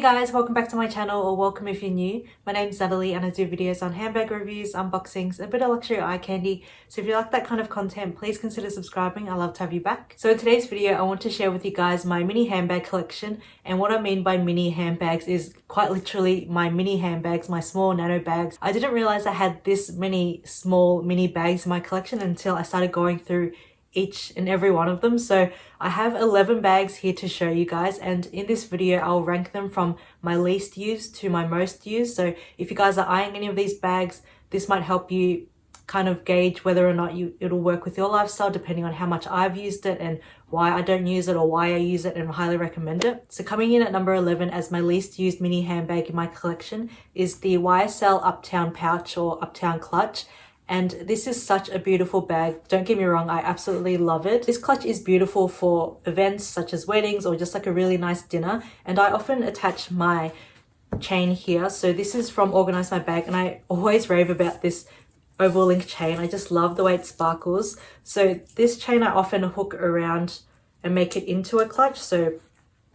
guys, welcome back to my channel, or welcome if you're new. My name's Natalie and I do videos on handbag reviews, unboxings, and a bit of luxury eye candy. So if you like that kind of content, please consider subscribing. I'd love to have you back. So in today's video, I want to share with you guys my mini handbag collection. And what I mean by mini handbags is quite literally my mini handbags, my small nano bags. I didn't realize I had this many small mini bags in my collection until I started going through each and every one of them. So I have 11 bags here to show you guys, and in this video I'll rank them from my least used to my most used. So if you guys are eyeing any of these bags, this might help you kind of gauge whether or not it'll work with your lifestyle, depending on how much I've used it and why I don't use it or why I use it, and highly recommend it. So coming in at number 11 as my least used mini handbag in my collection is the YSL Uptown pouch or Uptown clutch. And this is such a beautiful bag. Don't get me wrong, I absolutely love it. This clutch is beautiful for events such as weddings or just like a really nice dinner. And I often attach my chain here. So this is from Organize My Bag, and I always rave about this oval link chain. I just love the way it sparkles. So this chain I often hook around and make it into a clutch. So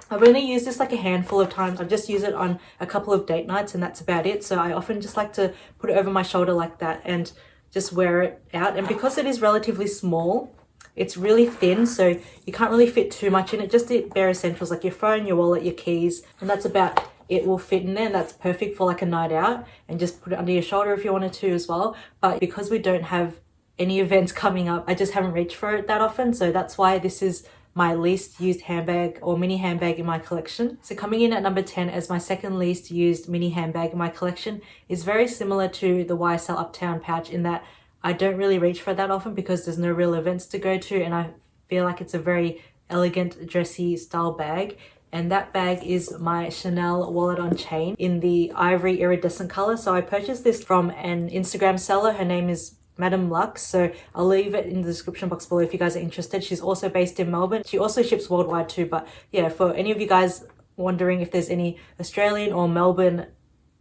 I've only used this like a handful of times. I've just used it on a couple of date nights and that's about it. So I often just like to put it over my shoulder like that and just wear it out. And because it is relatively small, it's really thin, so you can't really fit too much in it. Just the bare essentials like your phone, your wallet, your keys, and that's about it will fit in there. And that's perfect for like a night out, and just put it under your shoulder if you wanted to as well. But because we don't have any events coming up, I just haven't reached for it that often. So that's why this is my least used handbag or mini handbag in my collection. So coming in at number 10 as my second least used mini handbag in my collection is very similar to the YSL Uptown pouch in that I don't really reach for it that often because there's no real events to go to, and I feel like it's a very elegant, dressy style bag. And that bag is my Chanel wallet on chain in the Ivory Iridescent color. So I purchased this from an Instagram seller. Her name is Madam Lux, so I'll leave it in the description box below if you guys are interested. She's also based in Melbourne. She also ships worldwide too, but yeah, for any of you guys wondering if there's any Australian or Melbourne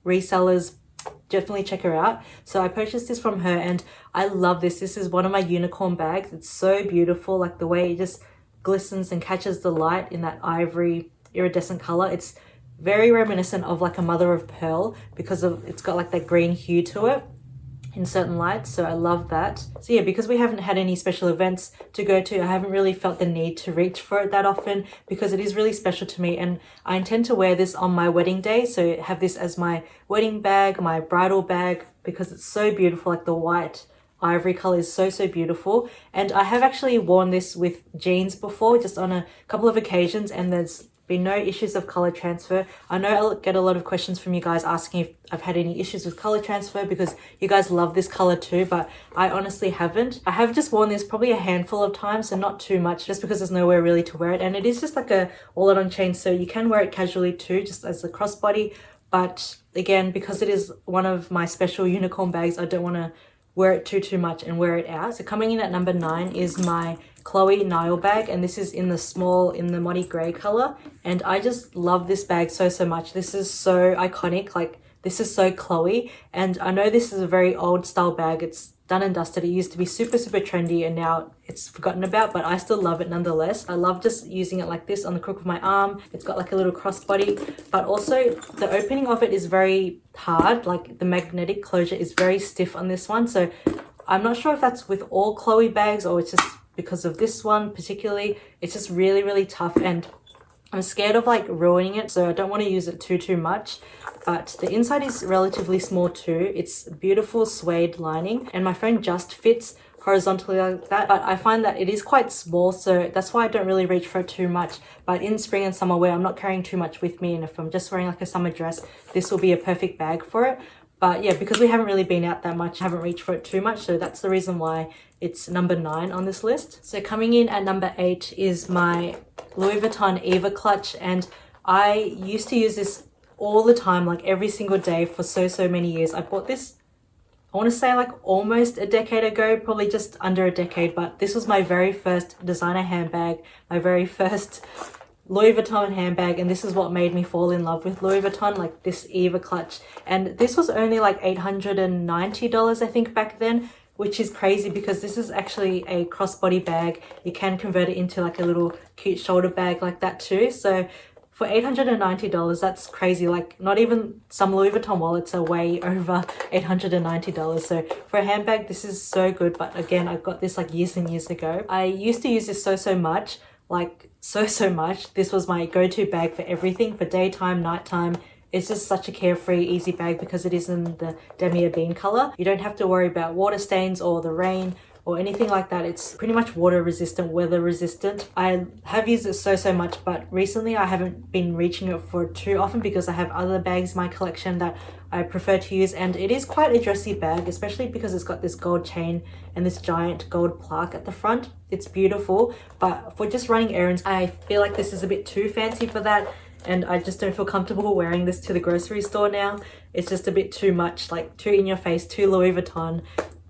resellers, definitely check her out. So I purchased this from her and I love this. This is one of my unicorn bags. It's so beautiful, like the way it just glistens and catches the light in that ivory iridescent color. It's very reminiscent of like a mother of pearl because it's got like that green hue to it in certain lights, so I love that. So yeah, because we haven't had any special events to go to, I haven't really felt the need to reach for it that often because it is really special to me, and I intend to wear this on my wedding day. So have this as my wedding bag, my bridal bag, because it's so beautiful. Like the white ivory color is so beautiful. And I have actually worn this with jeans before, just on a couple of occasions, and there's been no issues of color transfer. I know I'll get a lot of questions from you guys asking if I've had any issues with color transfer because you guys love this color too, but I honestly haven't. I have just worn this probably a handful of times, so not too much, just because there's nowhere really to wear it. And it is just like a wallet on chain, so you can wear it casually too, just as a crossbody. But again, because it is one of my special unicorn bags, I don't want to wear it too much and wear it out. So coming in at number 9 is my Chloe Nile bag, and this is in the small, in the Motty grey color, and I just love this bag so much. This is so iconic, like this is so Chloe, and I know this is a very old style bag. It's done and dusted. It used to be super trendy and now it's forgotten about, but I still love it nonetheless. I love just using it like this on the crook of my arm. It's got like a little crossbody, but also the opening of it is very hard. Like the magnetic closure is very stiff on this one, so I'm not sure if that's with all Chloe bags or it's just because of this one particularly. It's just really tough, and I'm scared of like ruining it, so I don't want to use it too much. But the inside is relatively small too. It's beautiful suede lining, and my phone just fits horizontally like that, but I find that it is quite small, so that's why I don't really reach for it too much. But in spring and summer where I'm not carrying too much with me, and if I'm just wearing like a summer dress, this will be a perfect bag for it. But yeah, because we haven't really been out that much, I haven't reached for it too much, so that's the reason why it's number 9 on this list. So coming in at number 8 is my Louis Vuitton Eva clutch, and I used to use this all the time, like every single day for so many years. I bought this, I want to say like almost a decade ago, probably just under a decade, but this was my very first designer handbag, my very first Louis Vuitton handbag, and this is what made me fall in love with Louis Vuitton, like this Eva clutch. And this was only like $890 I think back then, which is crazy because this is actually a crossbody bag. You can convert it into like a little cute shoulder bag like that too. So For $890, that's crazy. Like, not even some Louis Vuitton wallets are way over $890. So for a handbag, this is so good. But again, I got this like years and years ago. I used to use this so much, like so much. This was my go-to bag for everything, for daytime, nighttime. It's just such a carefree, easy bag because it is in the Damier bean color. You don't have to worry about water stains or the rain or anything like that. It's pretty much water resistant, weather resistant. I have used it so much, but recently I haven't been reaching it for too often because I have other bags in my collection that I prefer to use, and it is quite a dressy bag, especially because it's got this gold chain and this giant gold plaque at the front. It's beautiful, but for just running errands, I feel like this is a bit too fancy for that, and I just don't feel comfortable wearing this to the grocery store now. It's just a bit too much, like too in your face, too Louis Vuitton,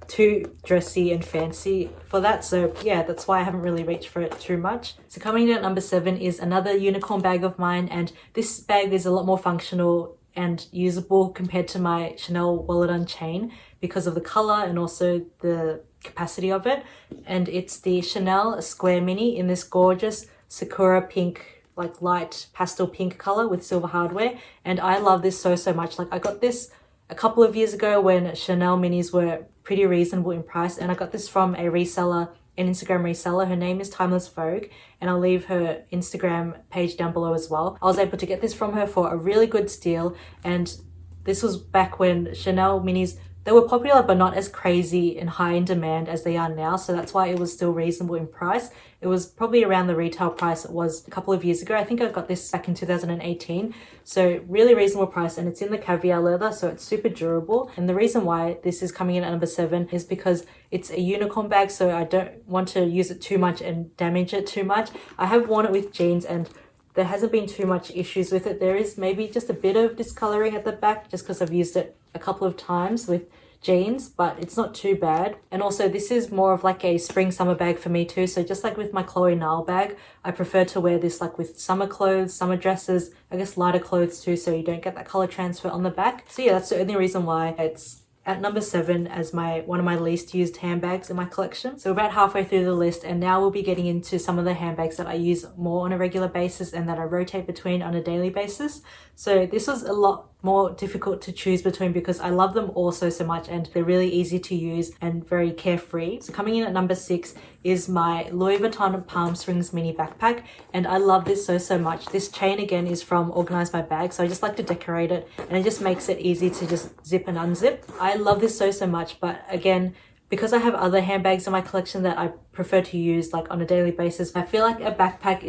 too dressy and fancy for that. So yeah, that's why I haven't really reached for it too much. So coming in at number 7 is another unicorn bag of mine, and this bag is a lot more functional and usable compared to my Chanel wallet on chain because of the color and also the capacity of it. And it's the Chanel Square Mini in this gorgeous Sakura pink, like light pastel pink color with silver hardware, and I love this so much. Like, I got this a couple of years ago when Chanel minis were pretty reasonable in price, and I got this from a reseller, an Instagram reseller. Her name is Timeless Vogue, and I'll leave her Instagram page down below as well. I was able to get this from her for a really good steal, and this was back when Chanel minis, they were popular but not as crazy and high in demand as they are now, so that's why it was still reasonable in price. It was probably around the retail price it was a couple of years ago. I think I got this back in 2018, so really reasonable price, and it's in the Caviar leather, so it's super durable. And the reason why this is coming in at number 7 is because it's a unicorn bag, so I don't want to use it too much and damage it too much. I have worn it with jeans and there hasn't been too much issues with it. There is maybe just a bit of discoloring at the back just because I've used it a couple of times with jeans, but it's not too bad. And also this is more of like a spring summer bag for me too. So just like with my Chloe Nile bag, I prefer to wear this like with summer clothes, summer dresses, I guess lighter clothes too, so you don't get that color transfer on the back. So yeah, that's the only reason why it's at number 7 as one of my least used handbags in my collection. So we're about halfway through the list, and now we'll be getting into some of the handbags that I use more on a regular basis and that I rotate between on a daily basis. So this was a lot more difficult to choose between because I love them all so much, and they're really easy to use and very carefree. So coming in at number 6 is my Louis Vuitton Palm Springs mini backpack, and I love this so much. This chain again is from Organize My Bag, so I just like to decorate it, and it just makes it easy to just zip and unzip. I love this so much, but again, because I have other handbags in my collection that I prefer to use like on a daily basis, I feel like a backpack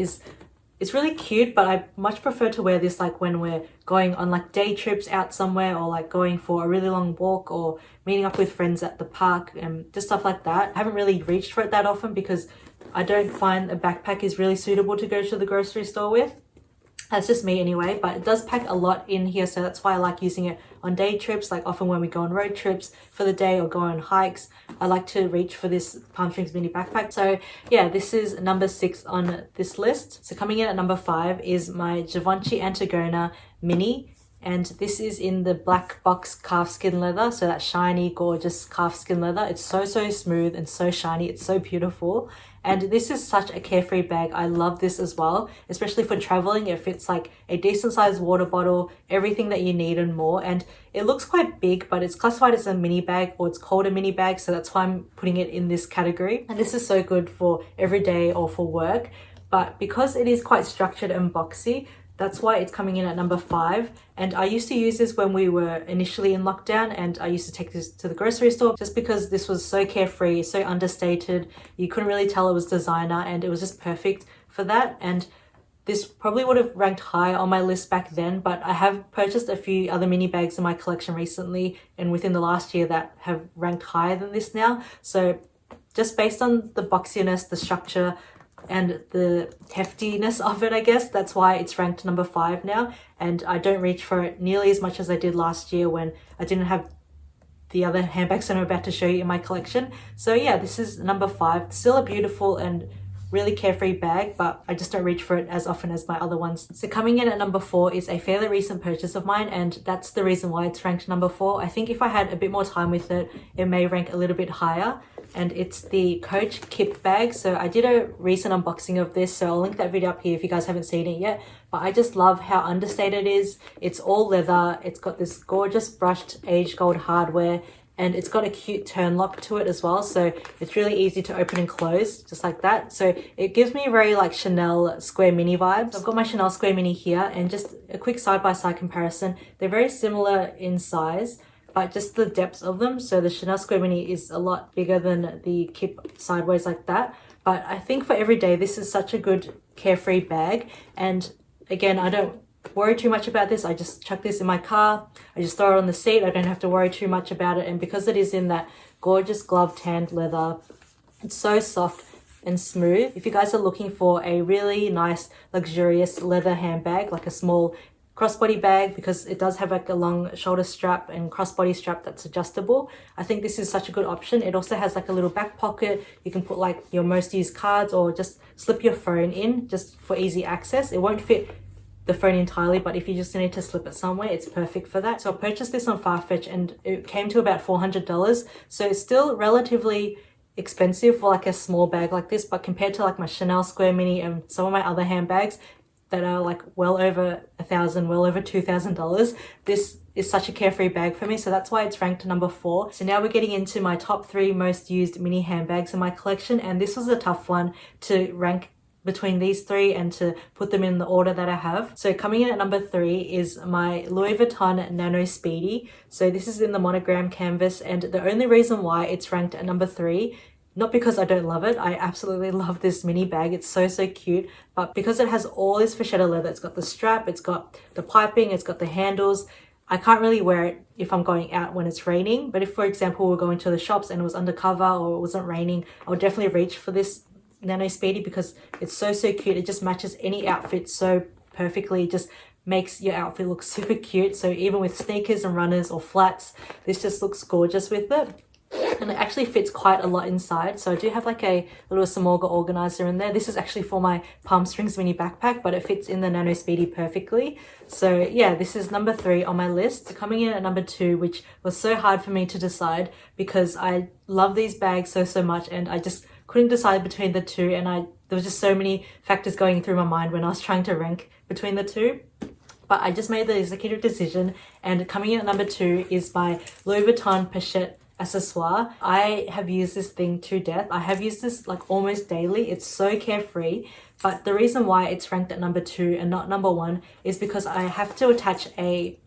it's really cute, but I much prefer to wear this like when we're going on like day trips out somewhere, or like going for a really long walk, or meeting up with friends at the park, and just stuff like that. I haven't really reached for it that often because I don't find a backpack is really suitable to go to the grocery store with. That's just me anyway, but it does pack a lot in here, so that's why I like using it on day trips. Like often when we go on road trips for the day or go on hikes, I like to reach for this Palm Springs mini backpack. So yeah, this is number 6 on this list. So coming in at number 5 is my Givenchy Antigona mini, and this is in the black box calfskin leather, so that shiny gorgeous calfskin leather. It's so smooth and so shiny. It's so beautiful, and this is such a carefree bag. I love this as well, especially for traveling. It fits like a decent sized water bottle, everything that you need and more. And it looks quite big, but it's classified as a mini bag, or it's called a mini bag, so that's why I'm putting it in this category. And this is so good for every day or for work, but because it is quite structured and boxy, that's why it's coming in at number 5. And I used to use this when we were initially in lockdown, and I used to take this to the grocery store just because this was so carefree, so understated. You couldn't really tell it was designer, and it was just perfect for that. And this probably would have ranked high on my list back then, but I have purchased a few other mini bags in my collection recently and within the last year that have ranked higher than this now. So just based on the boxiness, the structure, and the heftiness of it, I guess, that's why it's ranked number 5 now. And I don't reach for it nearly as much as I did last year when I didn't have the other handbags that I'm about to show you in my collection. So yeah, this is number 5. Still a beautiful and really carefree bag, but I just don't reach for it as often as my other ones. So coming in at number 4 is a fairly recent purchase of mine, and that's the reason why it's ranked number 4. I think if I had a bit more time with it, it may rank a little bit higher. and it's the Coach Kip bag. So I did a recent unboxing of this, so I'll link that video up here if you guys haven't seen it yet. But I just love how understated it is. It's all leather. It's got this gorgeous brushed aged gold hardware, and it's got a cute turn lock to it as well. So it's really easy to open and close just like that. So it gives me very like Chanel Square Mini vibes. I've got my Chanel Square Mini here, and just a quick side-by-side comparison. They're very similar in size, but just the depth of them. So the Chanel Square Mini is a lot bigger than the Kip sideways like that. But I think for every day, this is such a good carefree bag. And again, I don't worry too much about this. I just chuck this in my car. I just throw it on the seat. I don't have to worry too much about it. And because it is in that gorgeous glove tanned leather, it's so soft and smooth. If you guys are looking for a really nice, luxurious leather handbag, like a small crossbody bag, because it does have like a long shoulder strap and crossbody strap that's adjustable, I think this is such a good option. It also has like a little back pocket. You can put like your most used cards or just slip your phone in just for easy access. It won't fit the phone entirely, but if you just need to slip it somewhere, it's perfect for that. So I purchased this on Farfetch, and it came to about $400. So it's still relatively expensive for like a small bag like this, but compared to like my Chanel Square Mini and some of my other handbags that are like well over $1,000, well over $2,000, this is such a carefree bag for me. So that's why it's ranked number 4. So now we're getting into my top 3 most used mini handbags in my collection, and this was a tough one to rank between these 3 and to put them in the order that I have. So coming in at number 3 is my Louis Vuitton Nano Speedy. So this is in the Monogram canvas, and the only reason why it's ranked at number 3, not because I don't love it, I absolutely love this mini bag, it's so cute, but because it has all this vachetta leather. It's got the strap, it's got the piping, it's got the handles. I can't really wear it if I'm going out when it's raining, but if for example we're going to the shops and it was undercover or it wasn't raining, I would definitely reach for this Nano Speedy because it's so cute. It just matches any outfit so perfectly. It just makes your outfit look super cute. So even with sneakers and runners or flats, this just looks gorgeous with it. And it actually fits quite a lot inside. So I do have like a little Samorga organizer in there. This is actually for my Palm Springs mini backpack, but it fits in the Nano Speedy perfectly. So yeah, this is number 3 on my list. Coming in at number 2, which was so hard for me to decide because I love these bags so much, and I just couldn't decide between the 2, and there was just so many factors going through my mind when I was trying to rank between the 2. But I just made the executive decision, and coming in at number 2 is my Louis Vuitton Pochette accessoire. I have used this thing to death. I have used this like almost daily. It's so carefree, but the reason why it's ranked at number 2 and not number 1 is because I have to attach a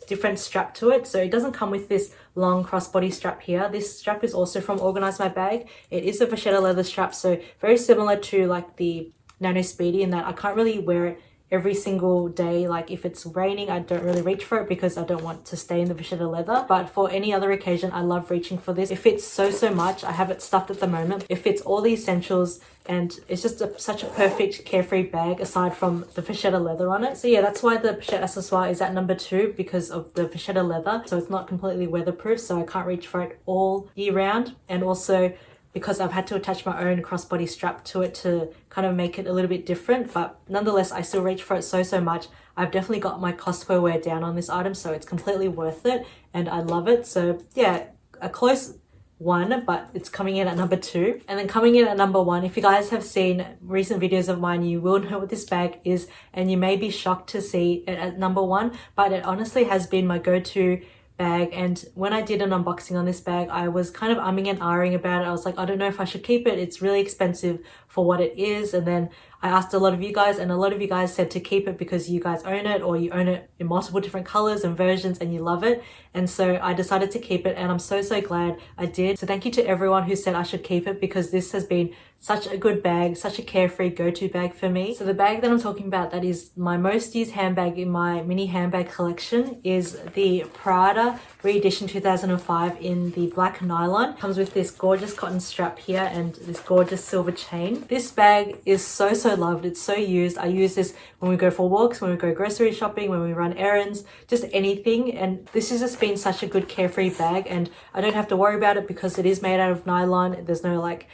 different strap to it. So it doesn't come with this long crossbody strap here. This strap is also from Organize My Bag. It is a vachetta leather strap, so very similar to like the Nano Speedy in that I can't really wear it every single day. Like if it's raining, I don't really reach for it because I don't want to stay in the vachetta leather, but for any other occasion I love reaching for this. It fits so much. I have it stuffed at the moment. It fits all the essentials, and it's just such a perfect carefree bag aside from the vachetta leather on it. So yeah, that's why the Pochette accessoire is at number 2, because of the vachetta leather. So it's not completely weatherproof, so I can't reach for it all year round, and also because I've had to attach my own crossbody strap to it to kind of make it a little bit different, but nonetheless I still reach for it so much. I've definitely got my Costco wear down on this item, so it's completely worth it and I love it. So yeah, a close 1, but it's coming in at number 2. And then coming in at number 1, if you guys have seen recent videos of mine, you will know what this bag is, and you may be shocked to see it at number 1, but it honestly has been my go-to bag. And when I did an unboxing on this bag, I was kind of umming and ahhing about it. I was like, I don't know if I should keep it. It's really expensive for what it is. And then I asked a lot of you guys, and a lot of you guys said to keep it because you guys own it, or you own it in multiple different colors and versions and you love it. And so I decided to keep it, and I'm so glad I did. So thank you to everyone who said I should keep it, because this has been such a good bag, such a carefree go-to bag for me. So the bag that I'm talking about that is my most used handbag in my mini handbag collection is the PRADA Re-Edition 2005 in the black nylon. Comes with this gorgeous cotton strap here and this gorgeous silver chain. This bag is so loved. It's so used. I use this when we go for walks, when we go grocery shopping, when we run errands, just anything. And this has just been such a good carefree bag, and I don't have to worry about it because it is made out of nylon. There's no like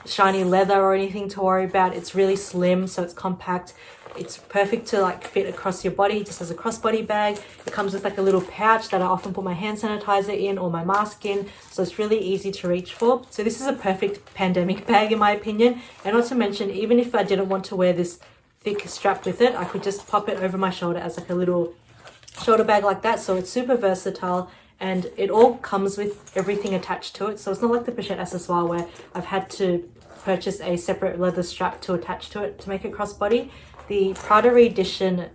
shiny leather or anything to worry about. It's really slim, so it's compact. It's perfect to like fit across your body just as a crossbody bag. It comes with like a little pouch that I often put my hand sanitizer in or my mask in, so it's really easy to reach for. So this is a perfect pandemic bag in my opinion. And not to mention, even if I didn't want to wear this thick strap with it, I could just pop it over my shoulder as like a little shoulder bag like that. So it's super versatile, and it all comes with everything attached to it. So it's not like the pochette accessoire where I've had to purchase a separate leather strap to attach to it to make it crossbody. The PRADA edition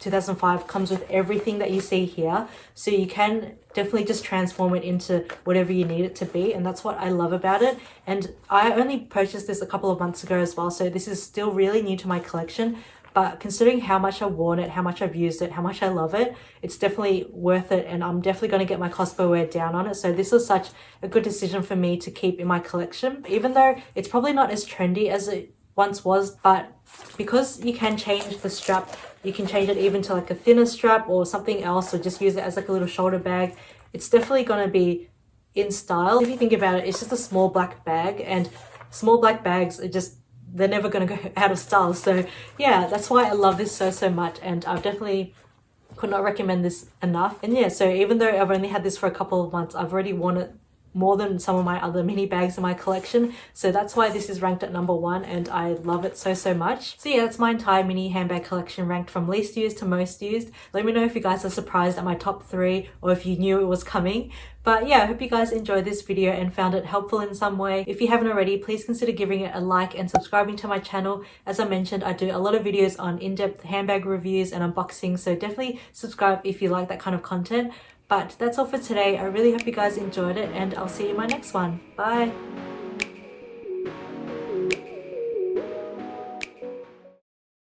2005 comes with everything that you see here, so you can definitely just transform it into whatever you need it to be, and that's what I love about it. And I only purchased this a couple of months ago as well, so this is still really new to my collection. But considering how much I've worn it, how much I've used it, how much I love it, it's definitely worth it, and I'm definitely going to get my Costco wear down on it. So this was such a good decision for me to keep in my collection, even though it's probably not as trendy as it once was. But because you can change the strap, you can change it even to like a thinner strap or something else, or just use it as like a little shoulder bag. It's definitely going to be in style. If you think about it, it's just a small black bag, and small black bags are just, they're never going to go out of style. So yeah, that's why I love this so much, and I definitely could not recommend this enough. And yeah, so even though I've only had this for a couple of months, I've already worn it more than some of my other mini bags in my collection, so that's why this is ranked at #1, and I love it so much. So yeah, that's my entire mini handbag collection, ranked from least used to most used. Let me know if you guys are surprised at my top 3, or if you knew it was coming. But yeah, I hope you guys enjoyed this video and found it helpful in some way. If you haven't already, please consider giving it a like and subscribing to my channel. As I mentioned, I do a lot of videos on in-depth handbag reviews and unboxing, so definitely subscribe if you like that kind of content. But that's all for today. I really hope you guys enjoyed it, and I'll see you in my next one. Bye!